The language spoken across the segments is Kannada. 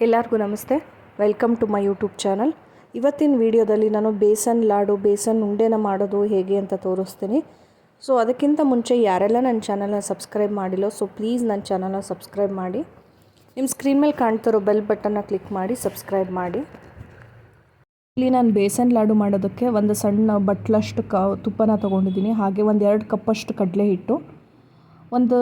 ಎಲ್ಲರಿಗೂ ನಮಸ್ತೆ. Welcome to my YouTube channel. ಇವತ್ತಿನ ವಿಡಿಯೋದಲ್ಲಿ ನಾನು ಬೇಸನ್ ಲಾಡು, ಬೇಸನ್ ಉಂಡೆನ ಮಾಡೋದು ಹೇಗೆ ಅಂತ ತೋರಿಸ್ತೀನಿ. ಸೊ ಅದಕ್ಕಿಂತ ಮುಂಚೆ ಯಾರೆಲ್ಲ ನನ್ನ ಚಾನಲ್ನ ಸಬ್ಸ್ಕ್ರೈಬ್ ಮಾಡಿಲ್ಲೋ, ಸೊ ಪ್ಲೀಸ್ ನನ್ನ ಚಾನಲ್ನ ಸಬ್ಸ್ಕ್ರೈಬ್ ಮಾಡಿ. ನಿಮ್ಮ ಸ್ಕ್ರೀನ್ ಮೇಲೆ ಕಾಣ್ತಿರೋ ಬೆಲ್ ಬಟನ್ನ ಕ್ಲಿಕ್ ಮಾಡಿ ಸಬ್ಸ್ಕ್ರೈಬ್ ಮಾಡಿ. ಇಲ್ಲಿ ನಾನು ಬೇಸನ್ ಲಾಡು ಮಾಡೋದಕ್ಕೆ ಒಂದು ಸಣ್ಣ ಬಟ್ಲಷ್ಟು ತುಪ್ಪನ ತೊಗೊಂಡಿದ್ದೀನಿ. ಹಾಗೆ ಒಂದು 2 ಕಪ್ಪಷ್ಟು ಕಡಲೆ ಹಿಟ್ಟು, ಒಂದು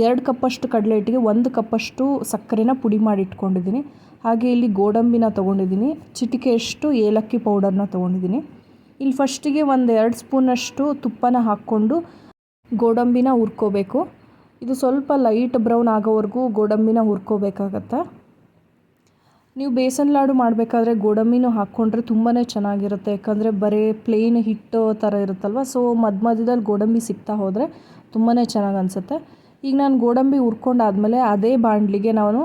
2 ಕಪ್ಪಷ್ಟು ಕಡಲೆ ಹಿಟ್ಟಿಗೆ 1 ಕಪ್ಪಷ್ಟು ಸಕ್ಕರೆನ ಪುಡಿ ಮಾಡಿ ಇಟ್ಕೊಂಡಿದ್ದೀನಿ. ಹಾಗೆ ಇಲ್ಲಿ ಗೋಡಂಬಿನ ತೊಗೊಂಡಿದ್ದೀನಿ, ಚಿಟಿಕೆಯಷ್ಟು ಏಲಕ್ಕಿ ಪೌಡರ್ನ ತೊಗೊಂಡಿದ್ದೀನಿ. ಇಲ್ಲಿ ಫಸ್ಟಿಗೆ ಒಂದು 2 ಸ್ಪೂನಷ್ಟು ತುಪ್ಪನ ಹಾಕ್ಕೊಂಡು ಗೋಡಂಬಿನ ಹುರ್ಕೋಬೇಕು. ಇದು ಸ್ವಲ್ಪ ಲೈಟ್ ಬ್ರೌನ್ ಆಗೋವರೆಗೂ ಗೋಡಂಬಿನ ಹುರ್ಕೋಬೇಕಾಗತ್ತೆ. ನೀವು ಬೇಸನ್ ಲಾಡು ಮಾಡಬೇಕಾದ್ರೆ ಗೋಡಂಬಿನೂ ಹಾಕ್ಕೊಂಡ್ರೆ ತುಂಬಾ ಚೆನ್ನಾಗಿರುತ್ತೆ. ಯಾಕಂದರೆ ಬರೀ ಪ್ಲೇನ್ ಹಿಟ್ಟು ಥರ ಇರುತ್ತಲ್ವ, ಸೊ ಮಧ್ಯದಲ್ಲಿ ಗೋಡಂಬಿ ಸಿಗ್ತಾ ಹೋದರೆ ತುಂಬಾ ಚೆನ್ನಾಗಿ ಅನಿಸುತ್ತೆ. ಈಗ ನಾನು ಗೋಡಂಬಿ ಹುರ್ಕೊಂಡಾದಮೇಲೆ ಅದೇ ಬಾಣಲಿಗೆ ನಾನು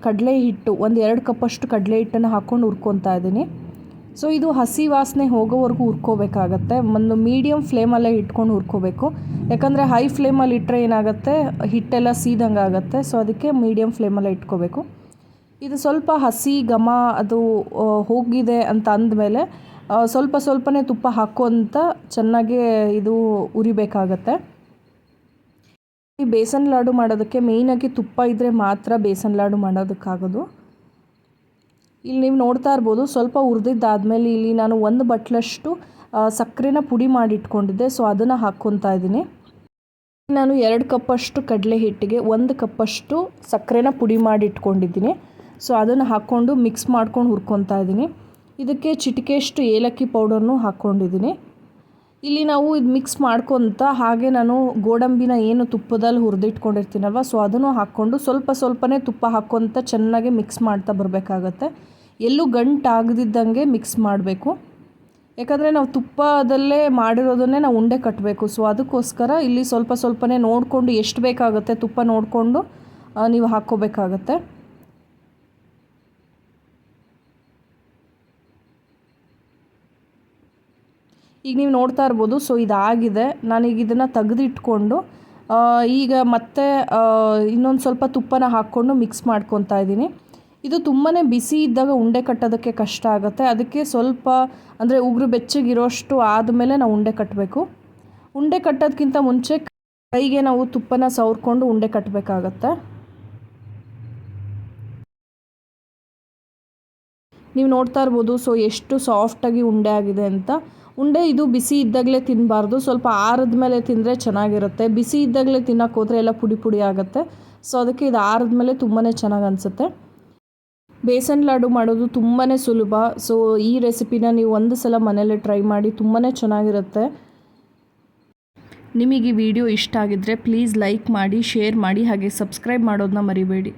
ಕಡಲೆ ಹಿಟ್ಟು ಒಂದು 2 ಕಪ್ಪಷ್ಟು ಕಡಲೆ ಹಿಟ್ಟನ್ನು ಹಾಕ್ಕೊಂಡು ಹುರ್ಕೊತಾ ಇದ್ದೀನಿ. ಸೊ ಇದು ಹಸಿ ವಾಸನೆ ಹೋಗೋವರೆಗೂ ಹುರ್ಕೋಬೇಕಾಗತ್ತೆ. ಒಂದು ಮೀಡಿಯಮ್ ಫ್ಲೇಮಲ್ಲೇ ಇಟ್ಕೊಂಡು ಹುರ್ಕೋಬೇಕು. ಯಾಕಂದರೆ ಹೈ ಫ್ಲೇಮಲ್ಲಿ ಇಟ್ಟರೆ ಏನಾಗುತ್ತೆ, ಹಿಟ್ಟೆಲ್ಲ ಸೀದಂಗೆ ಆಗುತ್ತೆ. ಸೊ ಅದಕ್ಕೆ ಮೀಡಿಯಮ್ ಫ್ಲೇಮಲ್ಲೇ ಇಟ್ಕೋಬೇಕು. ಇದು ಸ್ವಲ್ಪ ಹಸಿ ಘಮ ಅದು ಹೋಗಿದೆ ಅಂತ ಅಂದಮೇಲೆ ಸ್ವಲ್ಪನೇ ತುಪ್ಪ ಹಾಕ್ಕೊಂತ ಚೆನ್ನಾಗಿ ಇದು ಉರಿಬೇಕಾಗತ್ತೆ. ಈ ಬೇಸನ್ ಲಾಡು ಮಾಡೋದಕ್ಕೆ ಮೇಯ್ನಾಗಿ ತುಪ್ಪ ಇದ್ದರೆ ಮಾತ್ರ ಬೇಸನ್ ಲಾಡು ಮಾಡೋದಕ್ಕಾಗೋದು. ಇಲ್ಲಿ ನೀವು ನೋಡ್ತಾ ಇರ್ಬೋದು, ಸ್ವಲ್ಪ ಹುರಿದಿದ್ದಾದಮೇಲೆ ಇಲ್ಲಿ ನಾನು 1 ಬಟ್ಲಷ್ಟು ಸಕ್ಕರೆನ ಪುಡಿ ಮಾಡಿ ಇಟ್ಕೊಂಡಿದ್ದೆ. ಸೊ ಅದನ್ನು ಹಾಕ್ಕೊತಾ ಇದ್ದೀನಿ. ನಾನು 2 ಕಪ್ಪಷ್ಟು ಕಡಲೆ ಹಿಟ್ಟಿಗೆ 1 ಕಪ್ಪಷ್ಟು ಸಕ್ಕರೆನ ಪುಡಿ ಮಾಡಿ ಇಟ್ಕೊಂಡಿದ್ದೀನಿ. ಸೊ ಅದನ್ನು ಹಾಕ್ಕೊಂಡು ಮಿಕ್ಸ್ ಮಾಡ್ಕೊಂಡು ಹುರ್ಕೊತಾ ಇದ್ದೀನಿ. ಇದಕ್ಕೆ ಚಿಟಿಕೆಯಷ್ಟು ಏಲಕ್ಕಿ ಪೌಡರ್ನೂ ಹಾಕ್ಕೊಂಡಿದ್ದೀನಿ. ಇಲ್ಲಿ ನಾವು ಇದು ಮಿಕ್ಸ್ ಮಾಡ್ಕೊತ ಹಾಗೆ ನಾನು ಗೋಡಂಬಿನ ಏನು ತುಪ್ಪದಲ್ಲಿ ಹುರಿದಿಟ್ಕೊಂಡಿರ್ತೀನಲ್ವ, ಸೊ ಅದನ್ನು ಹಾಕ್ಕೊಂಡು ಸ್ವಲ್ಪನೇ ತುಪ್ಪ ಹಾಕ್ಕೊತ ಚೆನ್ನಾಗಿ ಮಿಕ್ಸ್ ಮಾಡ್ತಾ ಬರಬೇಕಾಗತ್ತೆ. ಎಲ್ಲೂ ಗಂಟಾಗದಿದ್ದಂಗೆ ಮಿಕ್ಸ್ ಮಾಡಬೇಕು. ಯಾಕಂದರೆ ನಾವು ತುಪ್ಪದಲ್ಲೇ ಮಾಡಿರೋದನ್ನೇ ನಾವು ಉಂಡೆ ಕಟ್ಟಬೇಕು. ಸೊ ಅದಕ್ಕೋಸ್ಕರ ಇಲ್ಲಿ ಸ್ವಲ್ಪನೇ ನೋಡಿಕೊಂಡು ಎಷ್ಟು ಬೇಕಾಗುತ್ತೆ ತುಪ್ಪ ನೋಡಿಕೊಂಡು ನೀವು ಹಾಕ್ಕೋಬೇಕಾಗತ್ತೆ. ಈಗ ನೀವು ನೋಡ್ತಾ ಇರ್ಬೋದು, ಸೊ ಇದಾಗಿದೆ. ನಾನೀಗ ಇದನ್ನು ತೆಗೆದಿಟ್ಕೊಂಡು ಈಗ ಮತ್ತೆ ಇನ್ನೊಂದು ಸ್ವಲ್ಪ ತುಪ್ಪನ ಹಾಕ್ಕೊಂಡು ಮಿಕ್ಸ್ ಮಾಡ್ಕೊತಾ ಇದ್ದೀನಿ. ಇದು ತುಂಬಾ ಬಿಸಿ ಇದ್ದಾಗ ಉಂಡೆ ಕಟ್ಟೋದಕ್ಕೆ ಕಷ್ಟ ಆಗುತ್ತೆ. ಅದಕ್ಕೆ ಸ್ವಲ್ಪ ಅಂದರೆ ಉಗುರು ಬೆಚ್ಚಗಿರೋಷ್ಟು ಆದಮೇಲೆ ನಾವು ಉಂಡೆ ಕಟ್ಟಬೇಕು. ಉಂಡೆ ಕಟ್ಟೋದಕ್ಕಿಂತ ಮುಂಚೆ ಕೈಗೆ ನಾವು ತುಪ್ಪನ ಸವರ್ಕೊಂಡು ಉಂಡೆ ಕಟ್ಟಬೇಕಾಗತ್ತೆ. ನೀವು ನೋಡ್ತಾ ಇರ್ಬೋದು, ಸೊ ಎಷ್ಟು ಸಾಫ್ಟಾಗಿ ಉಂಡೆ ಆಗಿದೆ ಅಂತ. ಉಂಡೆ ಇದು ಬಿಸಿ ಇದ್ದಾಗಲೇ ತಿನ್ನಬಾರ್ದು, ಸ್ವಲ್ಪ ಆರಿದ ಮೇಲೆ ತಿಂದರೆ ಚೆನ್ನಾಗಿರುತ್ತೆ. ಬಿಸಿ ಇದ್ದಾಗಲೇ ತಿನ್ನೋಕೆ ಹೋದರೆ ಎಲ್ಲ ಪುಡಿ ಆಗುತ್ತೆ. ಸೊ ಅದಕ್ಕೆ ಇದು ಆರಿದ ಮೇಲೆ ತುಂಬಾ ಚೆನ್ನಾಗಿ ಅನಿಸುತ್ತೆ. ಬೇಸನ್ ಲಾಡು ಮಾಡೋದು ತುಂಬಾ ಸುಲಭ. ಸೊ ಈ ರೆಸಿಪಿನ ನೀವು ಒಂದು ಸಲ ಮನೇಲಿ ಟ್ರೈ ಮಾಡಿ, ತುಂಬಾ ಚೆನ್ನಾಗಿರುತ್ತೆ. ನಿಮಗೆ ಈ ವಿಡಿಯೋ ಇಷ್ಟ ಆಗಿದ್ದರೆ ಪ್ಲೀಸ್ ಲೈಕ್ ಮಾಡಿ, ಶೇರ್ ಮಾಡಿ, ಹಾಗೆ ಸಬ್ಸ್ಕ್ರೈಬ್ ಮಾಡೋದನ್ನ ಮರಿಬೇಡಿ.